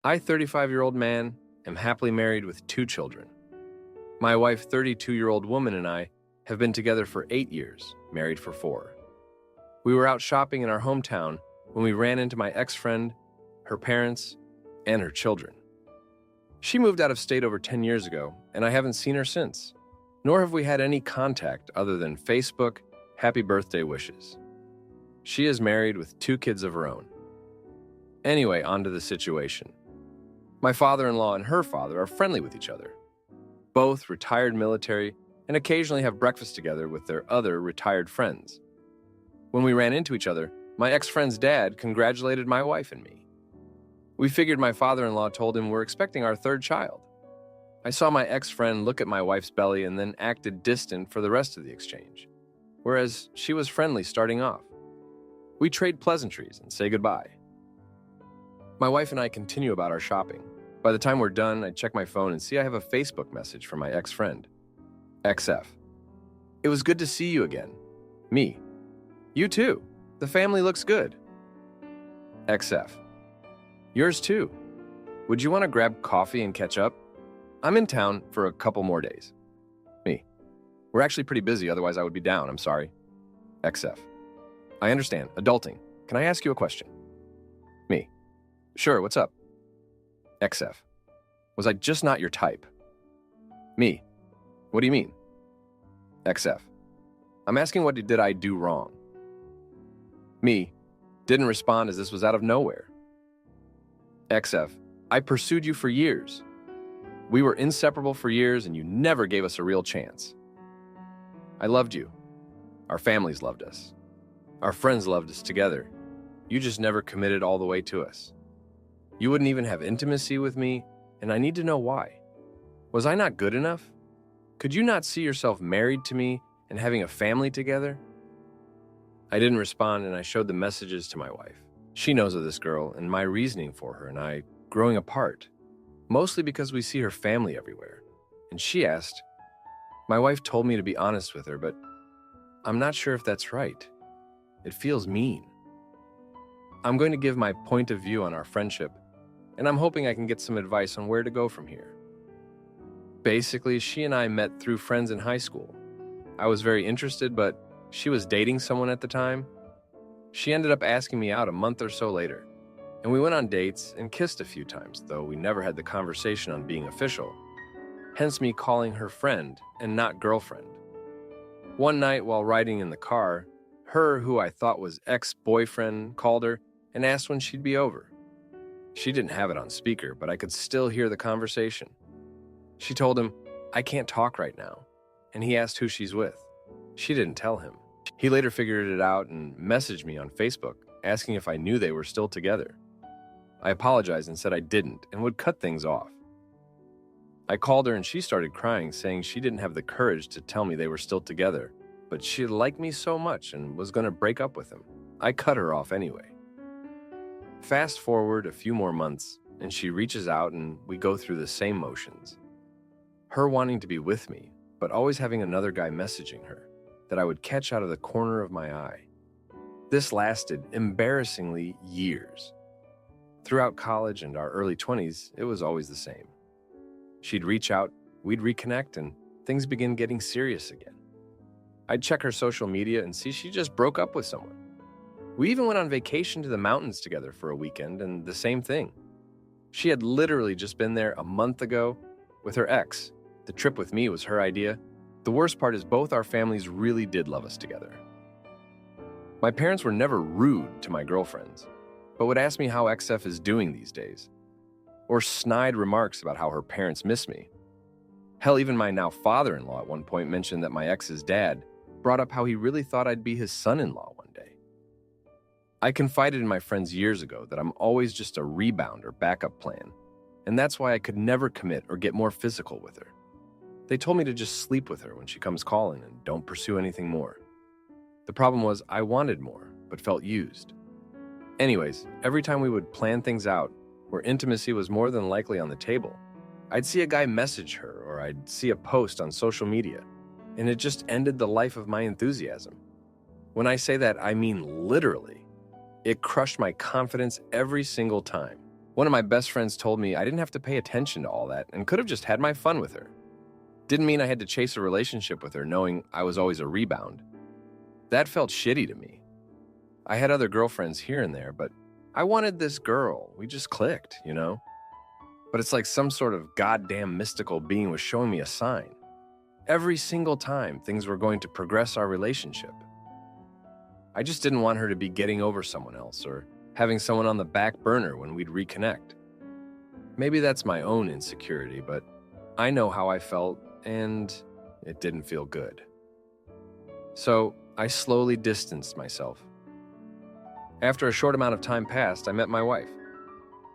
I, 35-year-old man, am happily married with 2 children. My wife, 32-year-old woman, and I have been together for 8 years, married for 4. We were out shopping in our hometown when we ran into my ex-friend, her parents, and her children. She moved out of state over 10 years ago, and I haven't seen her since, nor have we had any contact other than Facebook happy birthday wishes. She is married with 2 kids of her own. Anyway, on to the situation. My father-in-law and her father are friendly with each other. Both retired military and occasionally have breakfast together with their other retired friends. When we ran into each other, my ex-friend's dad congratulated my wife and me. We figured my father-in-law told him we're expecting our 3rd child. I saw my ex-friend look at my wife's belly and then acted distant for the rest of the exchange, whereas she was friendly starting off. We trade pleasantries and say goodbye. My wife and I continue about our shopping. By the time we're done, I check my phone and see I have a Facebook message from my ex-friend. XF. It was good to see you again. Me. You too. The family looks good. XF. Yours too. Would you want to grab coffee and catch up? I'm in town for a couple more days. Me. We're actually pretty busy, otherwise I would be down, I'm sorry. XF. I understand. Adulting. Can I ask you a question? Me. Sure, what's up? XF. Was I just not your type? Me. What do you mean? XF. I'm asking what did I do wrong? Me. Didn't respond as this was out of nowhere. XF. I pursued you for years. We were inseparable for years and you never gave us a real chance. I loved you. Our families loved us. Our friends loved us together. You just never committed all the way to us. You wouldn't even have intimacy with me, and I need to know why. Was I not good enough? Could you not see yourself married to me and having a family together? I didn't respond, and I showed the messages to my wife. She knows of this girl and my reasoning for her and I growing apart, mostly because we see her family everywhere. And she asked, my wife told me to be honest with her, but I'm not sure if that's right. It feels mean. I'm going to give my point of view on our friendship, and I'm hoping I can get some advice on where to go from here. Basically, she and I met through friends in high school. I was very interested, but she was dating someone at the time. She ended up asking me out a month or so later, and we went on dates and kissed a few times, though we never had the conversation on being official, hence me calling her friend and not girlfriend. One night while riding in the car, her, who I thought was ex-boyfriend, called her and asked when she'd be over. She didn't have it on speaker, but I could still hear the conversation. She told him, I can't talk right now, and he asked who she's with. She didn't tell him. He later figured it out and messaged me on Facebook, asking if I knew they were still together. I apologized and said I didn't and would cut things off. I called her and she started crying, saying she didn't have the courage to tell me they were still together, but she liked me so much and was going to break up with him. I cut her off anyway. Fast forward a few more months, and she reaches out and we go through the same motions. Her wanting to be with me, but always having another guy messaging her that I would catch out of the corner of my eye. This lasted, embarrassingly, years. Throughout college and our early 20s, it was always the same. She'd reach out, we'd reconnect, and things begin getting serious again. I'd check her social media and see she just broke up with someone. We even went on vacation to the mountains together for a weekend, and the same thing. She had literally just been there a month ago with her ex. The trip with me was her idea. The worst part is both our families really did love us together. My parents were never rude to my girlfriends, but would ask me how XF is doing these days, or snide remarks about how her parents miss me. Hell, even my now father-in-law at one point mentioned that my ex's dad brought up how he really thought I'd be his son-in-law one day. I confided in my friends years ago that I'm always just a rebound or backup plan, and that's why I could never commit or get more physical with her. They told me to just sleep with her when she comes calling and don't pursue anything more. The problem was I wanted more, but felt used. Anyways, every time we would plan things out where intimacy was more than likely on the table, I'd see a guy message her or I'd see a post on social media, and it just ended the life of my enthusiasm. When I say that, I mean literally. It crushed my confidence every single time. One of my best friends told me I didn't have to pay attention to all that and could have just had my fun with her. Didn't mean I had to chase a relationship with her knowing I was always a rebound. That felt shitty to me. I had other girlfriends here and there, but I wanted this girl. We just clicked, you know? But it's like some sort of goddamn mystical being was showing me a sign. Every single time things were going to progress our relationship. I just didn't want her to be getting over someone else or having someone on the back burner when we'd reconnect. Maybe that's my own insecurity, but I know how I felt, and it didn't feel good. So I slowly distanced myself. After a short amount of time passed, I met my wife.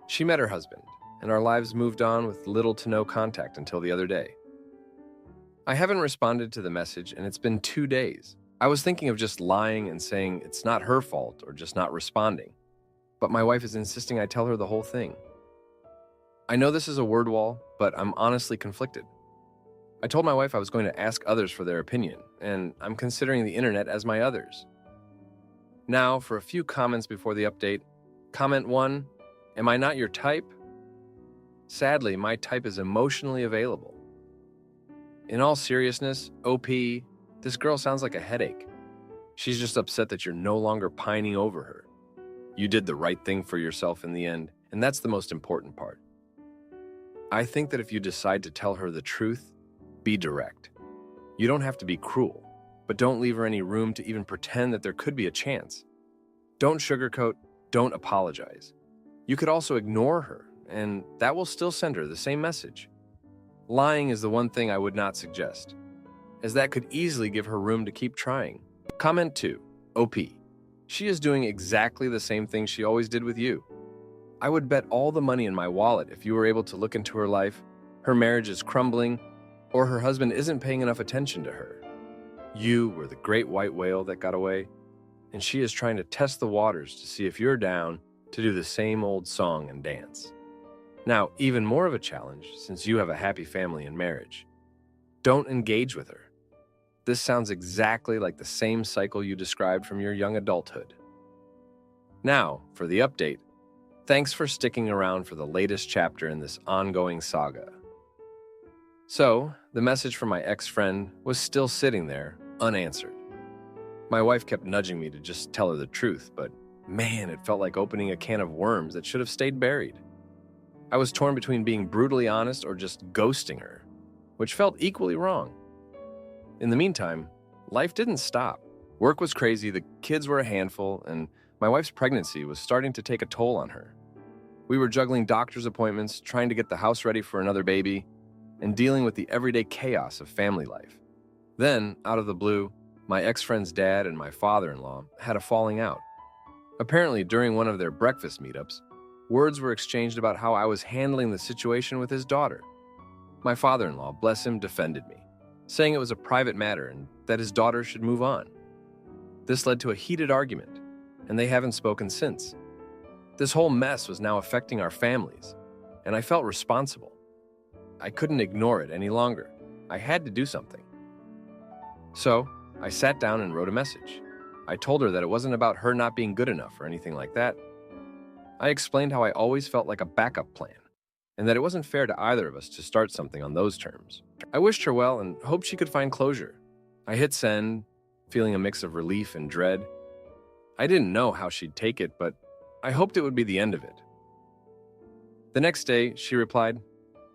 She met her husband, and our lives moved on with little to no contact until the other day. I haven't responded to the message, and it's been 2 days. I was thinking of just lying and saying it's not her fault or just not responding. But my wife is insisting I tell her the whole thing. I know this is a word wall, but I'm honestly conflicted. I told my wife I was going to ask others for their opinion, and I'm considering the internet as my others. Now, for a few comments before the update. Comment 1, am I not your type? Sadly, my type is emotionally available. In all seriousness, OP, this girl sounds like a headache. She's just upset that you're no longer pining over her. You did the right thing for yourself in the end, and that's the most important part. I think that if you decide to tell her the truth, be direct. You don't have to be cruel, but don't leave her any room to even pretend that there could be a chance. Don't sugarcoat, don't apologize. You could also ignore her, and that will still send her the same message. Lying is the one thing I would not suggest, as that could easily give her room to keep trying. Comment 2, OP. She is doing exactly the same thing she always did with you. I would bet all the money in my wallet if you were able to look into her life, her marriage is crumbling, or her husband isn't paying enough attention to her. You were the great white whale that got away, and she is trying to test the waters to see if you're down to do the same old song and dance. Now, even more of a challenge since you have a happy family and marriage. Don't engage with her. This sounds exactly like the same cycle you described from your young adulthood. Now, for the update. Thanks for sticking around for the latest chapter in this ongoing saga. So, the message from my ex-friend was still sitting there, unanswered. My wife kept nudging me to just tell her the truth, but man, it felt like opening a can of worms that should have stayed buried. I was torn between being brutally honest or just ghosting her, which felt equally wrong. In the meantime, life didn't stop. Work was crazy, the kids were a handful, and my wife's pregnancy was starting to take a toll on her. We were juggling doctor's appointments, trying to get the house ready for another baby, and dealing with the everyday chaos of family life. Then, out of the blue, my ex-friend's dad and my father-in-law had a falling out. Apparently, during one of their breakfast meetups, words were exchanged about how I was handling the situation with his daughter. My father-in-law, bless him, defended me, saying it was a private matter and that his daughter should move on. This led to a heated argument, and they haven't spoken since. This whole mess was now affecting our families, and I felt responsible. I couldn't ignore it any longer. I had to do something. So, I sat down and wrote a message. I told her that it wasn't about her not being good enough or anything like that. I explained how I always felt like a backup plan, and that it wasn't fair to either of us to start something on those terms. I wished her well and hoped she could find closure. I hit send, feeling a mix of relief and dread. I didn't know how she'd take it, but I hoped it would be the end of it. The next day, she replied.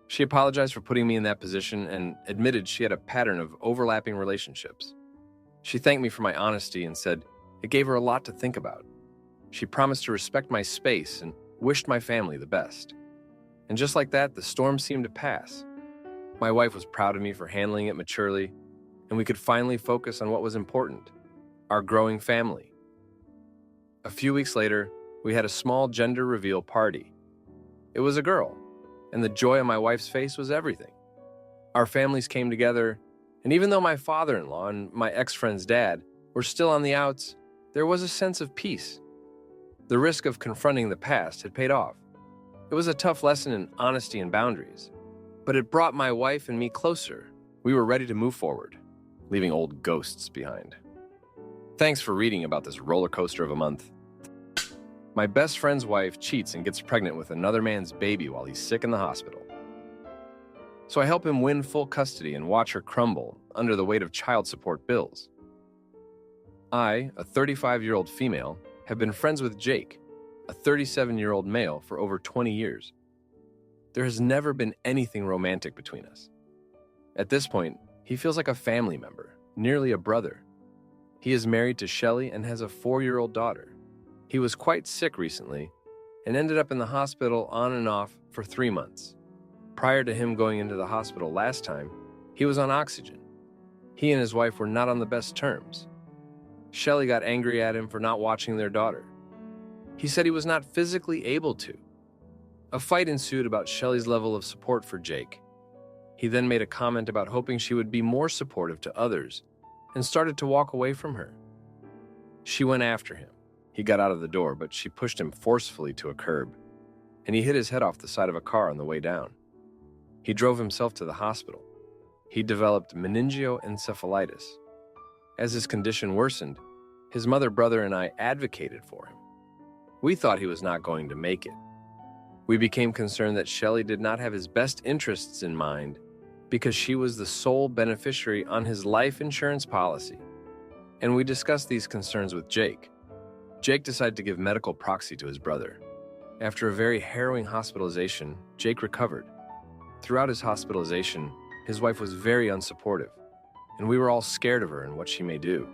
She apologized for putting me in that position and admitted she had a pattern of overlapping relationships. She thanked me for my honesty and said it gave her a lot to think about. She promised to respect my space and wished my family the best. And just like that, the storm seemed to pass. My wife was proud of me for handling it maturely, and we could finally focus on what was important, our growing family. A few weeks later, we had a small gender reveal party. It was a girl, and the joy on my wife's face was everything. Our families came together, and even though my father-in-law and my ex-friend's dad were still on the outs, there was a sense of peace. The risk of confronting the past had paid off. It was a tough lesson in honesty and boundaries, but it brought my wife and me closer. We were ready to move forward, leaving old ghosts behind. Thanks for reading about this roller coaster of a month. My best friend's wife cheats and gets pregnant with another man's baby while he's sick in the hospital. So I help him win full custody and watch her crumble under the weight of child support bills. I, a 35-year-old female, have been friends with Jake, a 37-year-old male, for over 20 years. There has never been anything romantic between us. At this point, he feels like a family member, nearly a brother. He is married to Shelley and has a 4-year-old daughter. He was quite sick recently and ended up in the hospital on and off for 3 months. Prior to him going into the hospital last time, he was on oxygen. He and his wife were not on the best terms. Shelley got angry at him for not watching their daughter. He said he was not physically able to. A fight ensued about Shelley's level of support for Jake. He then made a comment about hoping she would be more supportive to others and started to walk away from her. She went after him. He got out of the door, but she pushed him forcefully to a curb, and he hit his head off the side of a car on the way down. He drove himself to the hospital. He developed meningoencephalitis. As his condition worsened, his mother, brother, and I advocated for him. We thought he was not going to make it. We became concerned that Shelley did not have his best interests in mind because she was the sole beneficiary on his life insurance policy. And we discussed these concerns with Jake. Jake decided to give medical proxy to his brother. After a very harrowing hospitalization, Jake recovered. Throughout his hospitalization, his wife was very unsupportive, and we were all scared of her and what she may do.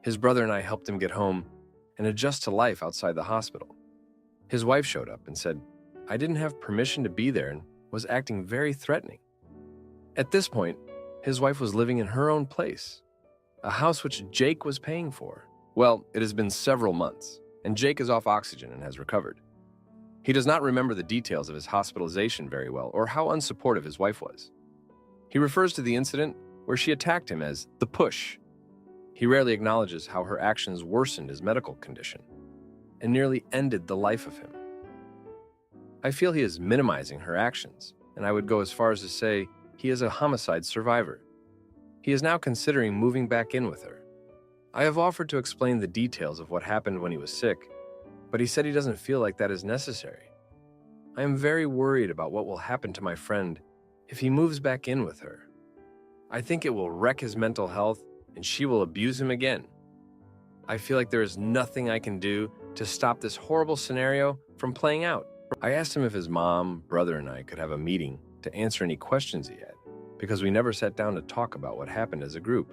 His brother and I helped him get home and adjust to life outside the hospital. His wife showed up and said, "I didn't have permission to be there," and was acting very threatening. At this point, his wife was living in her own place, a house which Jake was paying for. Well, it has been several months, and Jake is off oxygen and has recovered. He does not remember the details of his hospitalization very well or how unsupportive his wife was. He refers to the incident where she attacked him as the push. He rarely acknowledges how her actions worsened his medical condition and nearly ended the life of him. I feel he is minimizing her actions, and I would go as far as to say he is a homicide survivor. He is now considering moving back in with her. I have offered to explain the details of what happened when he was sick, but he said he doesn't feel like that is necessary. I am very worried about what will happen to my friend if he moves back in with her. I think it will wreck his mental health and she will abuse him again. I feel like there is nothing I can do to stop this horrible scenario from playing out. I asked him if his mom, brother, and I could have a meeting to answer any questions he had, because we never sat down to talk about what happened as a group.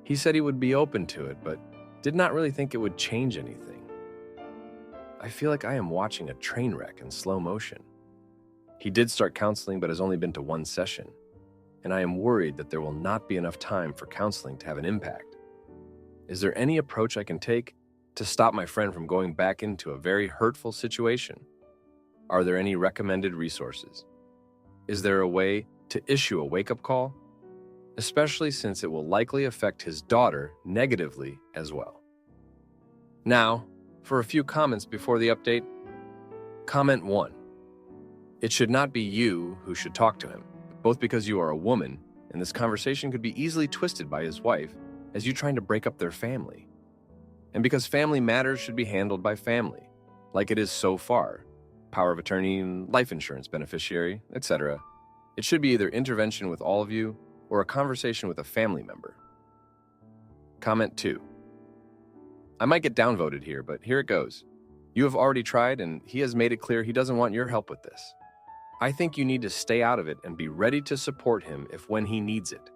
He said he would be open to it, but did not really think it would change anything. I feel like I am watching a train wreck in slow motion. He did start counseling, but has only been to 1 session, and I am worried that there will not be enough time for counseling to have an impact. Is there any approach I can take to stop my friend from going back into a very hurtful situation? Are there any recommended resources? Is there a way to issue a wake-up call? Especially since it will likely affect his daughter negatively as well. Now, for a few comments before the update. Comment 1. It should not be you who should talk to him, both because you are a woman, and this conversation could be easily twisted by his wife as you trying to break up their family. And because family matters should be handled by family, like it is so far, power of attorney, life insurance beneficiary, etc. It should be either intervention with all of you or a conversation with a family member. Comment 2. I might get downvoted here, but here it goes. You have already tried, and he has made it clear he doesn't want your help with this. I think you need to stay out of it and be ready to support him when he needs it.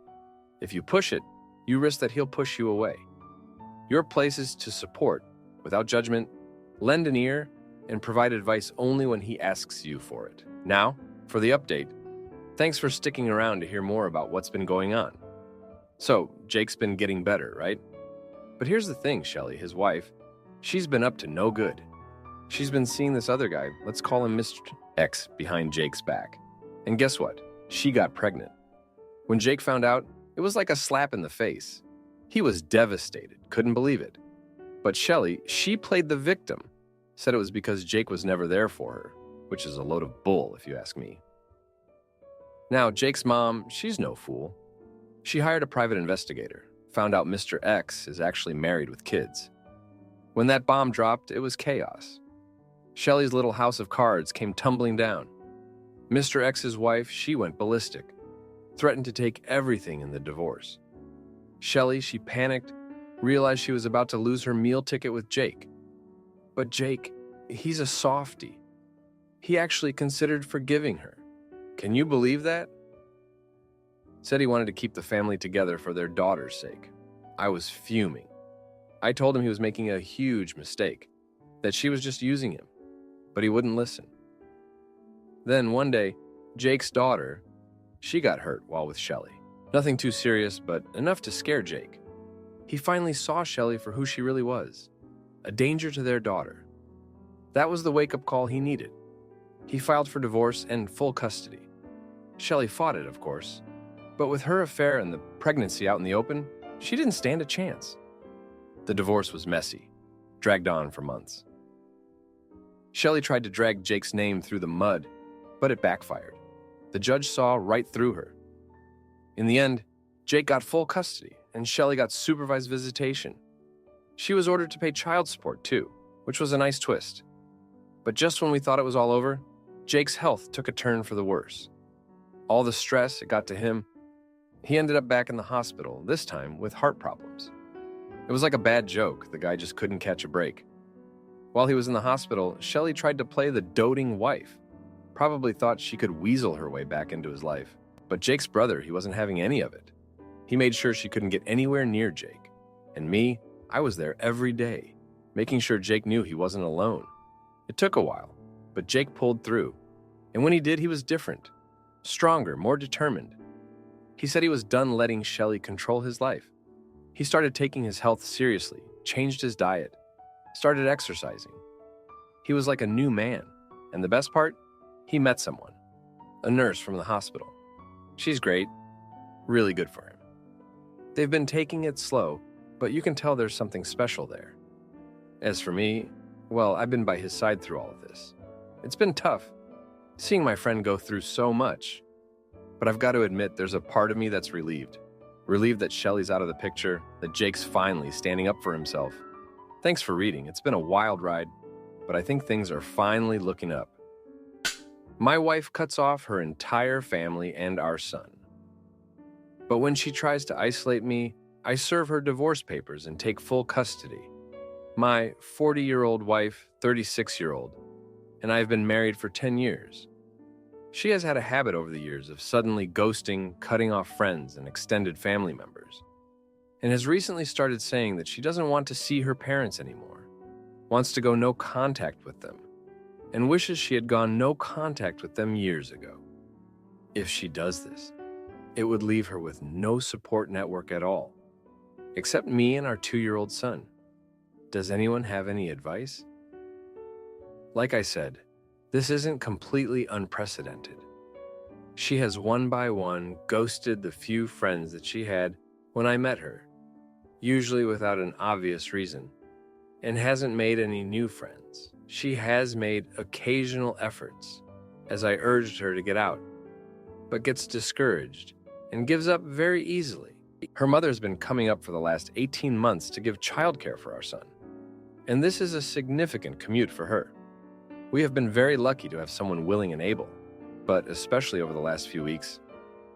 If you push it, you risk that he'll push you away. Your place is to support, without judgment, lend an ear, and provide advice only when he asks you for it. Now, for the update. Thanks for sticking around to hear more about what's been going on. So, Jake's been getting better, right? But here's the thing, Shelley, his wife, she's been up to no good. She's been seeing this other guy, let's call him Mr. X, behind Jake's back. And guess what? She got pregnant. When Jake found out, it was like a slap in the face. He was devastated, couldn't believe it. But Shelley, she played the victim, said it was because Jake was never there for her, which is a load of bull if you ask me. Now, Jake's mom, she's no fool. She hired a private investigator, found out Mr. X is actually married with kids. When that bomb dropped, it was chaos. Shelley's little house of cards came tumbling down. Mr. X's wife, she went ballistic, threatened to take everything in the divorce. Shelley, she panicked, realized she was about to lose her meal ticket with Jake. But Jake, he's a softie. He actually considered forgiving her. Can you believe that? Said he wanted to keep the family together for their daughter's sake. I was fuming. I told him he was making a huge mistake, that she was just using him, but he wouldn't listen. Then one day, Jake's daughter, she got hurt while with Shelley. Nothing too serious, but enough to scare Jake. He finally saw Shelley for who she really was, a danger to their daughter. That was the wake-up call he needed. He filed for divorce and full custody. Shelley fought it, of course, but with her affair and the pregnancy out in the open, she didn't stand a chance. The divorce was messy, dragged on for months. Shelley tried to drag Jake's name through the mud, but it backfired. The judge saw right through her. In the end, Jake got full custody, and Shelley got supervised visitation. She was ordered to pay child support, too, which was a nice twist. But just when we thought it was all over, Jake's health took a turn for the worse. All the stress, it got to him. He ended up back in the hospital, this time with heart problems. It was like a bad joke. The guy just couldn't catch a break. While he was in the hospital, Shelley tried to play the doting wife. Probably thought she could weasel her way back into his life. But Jake's brother, he wasn't having any of it. He made sure she couldn't get anywhere near Jake. And me, I was there every day, making sure Jake knew he wasn't alone. It took a while, but Jake pulled through. And when he did, he was different. Stronger, more determined. He said he was done letting Shelley control his life. He started taking his health seriously, changed his diet, started exercising. He was like a new man. And the best part? He met someone. A nurse from the hospital. She's great. Really good for him. They've been taking it slow, but you can tell there's something special there. As for me, well, I've been by his side through all of this. It's been tough, seeing my friend go through so much. But I've got to admit, there's a part of me that's relieved. Relieved that Shelley's out of the picture, that Jake's finally standing up for himself. Thanks for reading. It's been a wild ride, but I think things are finally looking up. My wife cuts off her entire family and our son. But when she tries to isolate me, I serve her divorce papers and take full custody. My 40-year-old wife, 36-year-old, and I have been married for 10 years. She has had a habit over the years of suddenly ghosting, cutting off friends and extended family members, and has recently started saying that she doesn't want to see her parents anymore, wants to go no contact with them, and wishes she had gone no contact with them years ago. If she does this, it would leave her with no support network at all, except me and our 2-year-old son. Does anyone have any advice? Like I said, this isn't completely unprecedented. She has one by one ghosted the few friends that she had when I met her, usually without an obvious reason, and hasn't made any new friends. She has made occasional efforts, as I urged her to get out, but gets discouraged and gives up very easily. Her mother's been coming up for the last 18 months to give childcare for our son, and this is a significant commute for her. We have been very lucky to have someone willing and able, but especially over the last few weeks,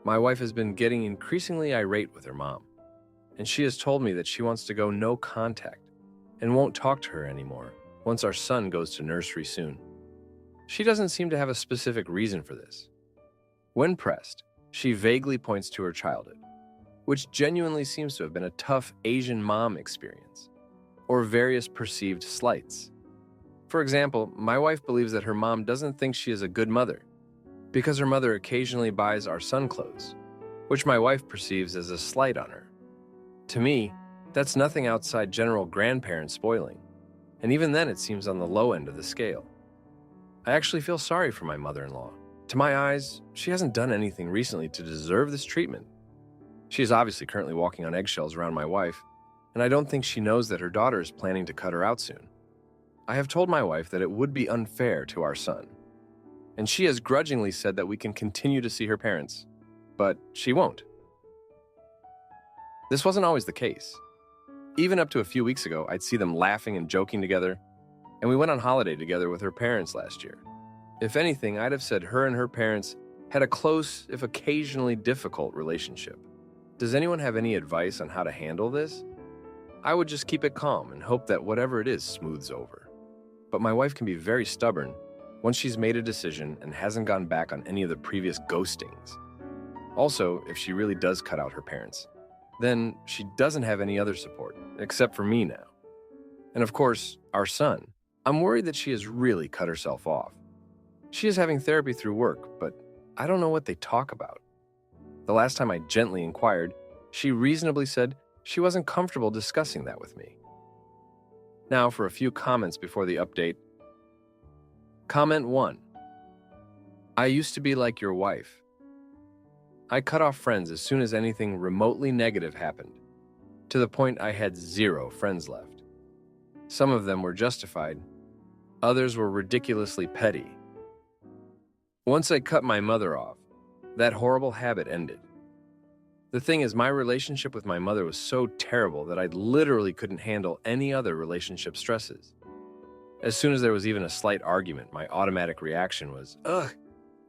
my wife has been getting increasingly irate with her mom, and she has told me that she wants to go no contact and won't talk to her anymore once our son goes to nursery soon. She doesn't seem to have a specific reason for this. When pressed, she vaguely points to her childhood, which genuinely seems to have been a tough Asian mom experience, or various perceived slights. For example, my wife believes that her mom doesn't think she is a good mother because her mother occasionally buys our son clothes, which my wife perceives as a slight on her. To me, that's nothing outside general grandparent spoiling, and even then it seems on the low end of the scale. I actually feel sorry for my mother-in-law. To my eyes, she hasn't done anything recently to deserve this treatment. She is obviously currently walking on eggshells around my wife, and I don't think she knows that her daughter is planning to cut her out soon. I have told my wife that it would be unfair to our son, and she has grudgingly said that we can continue to see her parents, but she won't. This wasn't always the case. Even up to a few weeks ago, I'd see them laughing and joking together, and we went on holiday together with her parents last year. If anything, I'd have said her and her parents had a close, if occasionally difficult, relationship. Does anyone have any advice on how to handle this? I would just keep it calm and hope that whatever it is smooths over. But my wife can be very stubborn once she's made a decision and hasn't gone back on any of the previous ghostings. Also, if she really does cut out her parents, then she doesn't have any other support, except for me now. And of course, our son. I'm worried that she has really cut herself off. She is having therapy through work, but I don't know what they talk about. The last time I gently inquired, she reasonably said she wasn't comfortable discussing that with me. Now for a few comments before the update. Comment 1. I used to be like your wife. I cut off friends as soon as anything remotely negative happened, to the point I had 0 friends left. Some of them were justified, others were ridiculously petty. Once I cut my mother off, that horrible habit ended. The thing is, my relationship with my mother was so terrible that I literally couldn't handle any other relationship stresses. As soon as there was even a slight argument, my automatic reaction was, ugh,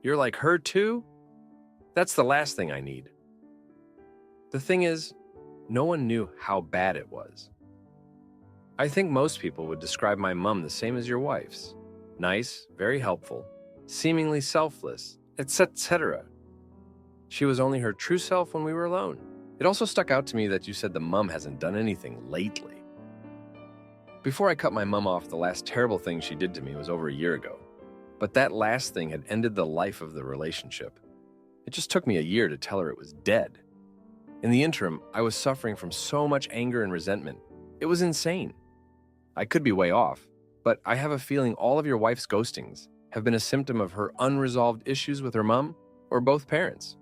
you're like her too? That's the last thing I need. The thing is, no one knew how bad it was. I think most people would describe my mom the same as your wife's. Nice, very helpful, seemingly selfless, etc. She was only her true self when we were alone. It also stuck out to me that you said the mum hasn't done anything lately. Before I cut my mum off, the last terrible thing she did to me was over a year ago. But that last thing had ended the life of the relationship. It just took me a year to tell her it was dead. In the interim, I was suffering from so much anger and resentment. It was insane. I could be way off, but I have a feeling all of your wife's ghostings have been a symptom of her unresolved issues with her mum or both parents.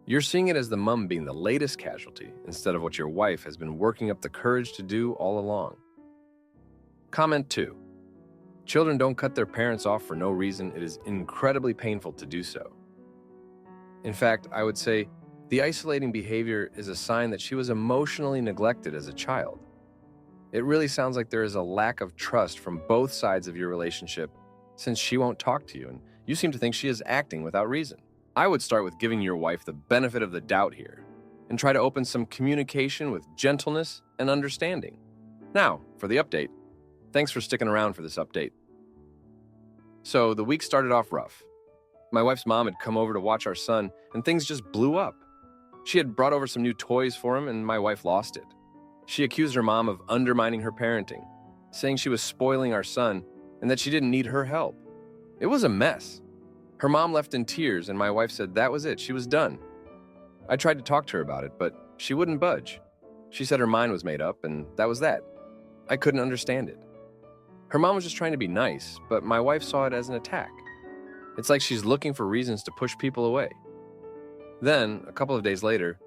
You're seeing it as the mum being the latest casualty instead of what your wife has been working up the courage to do all along. Comment 2. Children don't cut their parents off for no reason. It is incredibly painful to do so. In fact, I would say the isolating behavior is a sign that she was emotionally neglected as a child. It really sounds like there is a lack of trust from both sides of your relationship since she won't talk to you and you seem to think she is acting without reason. I would start with giving your wife the benefit of the doubt here and try to open some communication with gentleness and understanding. Now, for the update. Thanks for sticking around for this update. So, the week started off rough. My wife's mom had come over to watch our son, and things just blew up. She had brought over some new toys for him, and my wife lost it. She accused her mom of undermining her parenting, saying she was spoiling our son and that she didn't need her help. It was a mess. Her mom left in tears, and my wife said that was it, she was done. I tried to talk to her about it, but she wouldn't budge. She said her mind was made up, and that was that. I couldn't understand it. Her mom was just trying to be nice, but my wife saw it as an attack. It's like she's looking for reasons to push people away. Then, a couple of days later,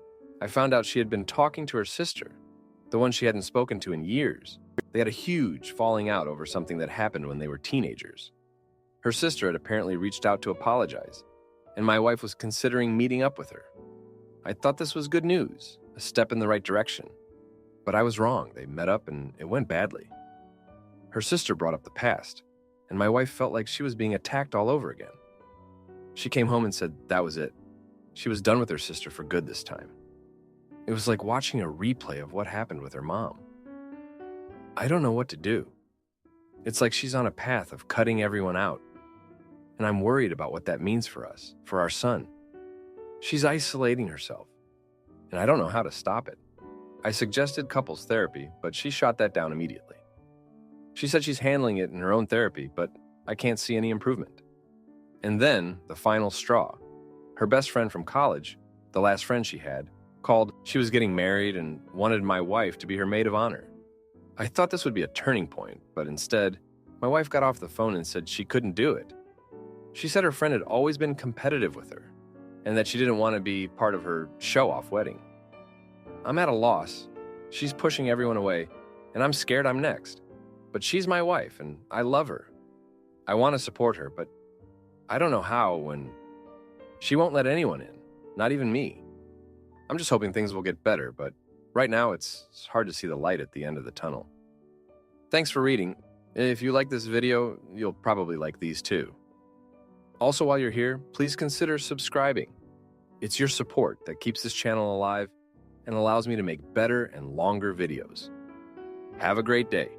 I found out she had been talking to her sister, the one she hadn't spoken to in years. They had a huge falling out over something that happened when they were teenagers. Her sister had apparently reached out to apologize, and my wife was considering meeting up with her. I thought this was good news, a step in the right direction. But I was wrong. They met up and it went badly. Her sister brought up the past, and my wife felt like she was being attacked all over again. She came home and said that was it. She was done with her sister for good this time. It was like watching a replay of what happened with her mom. I don't know what to do. It's like she's on a path of cutting everyone out, and I'm worried about what that means for us, for our son. She's isolating herself, and I don't know how to stop it. I suggested couples therapy, but she shot that down immediately. She said she's handling it in her own therapy, but I can't see any improvement. And then, the final straw. Her best friend from college, the last friend she had, called. She was getting married and wanted my wife to be her maid of honor. I thought this would be a turning point, but instead, my wife got off the phone and said she couldn't do it. She said her friend had always been competitive with her, and that she didn't want to be part of her show-off wedding. I'm at a loss. She's pushing everyone away, and I'm scared I'm next. But she's my wife, and I love her. I want to support her, but I don't know how when she won't let anyone in, not even me. I'm just hoping things will get better, but Right now, it's hard to see the light at the end of the tunnel. Thanks for reading. If you like this video, you'll probably like these too. Also, while you're here, please consider subscribing. It's your support that keeps this channel alive and allows me to make better and longer videos. Have a great day.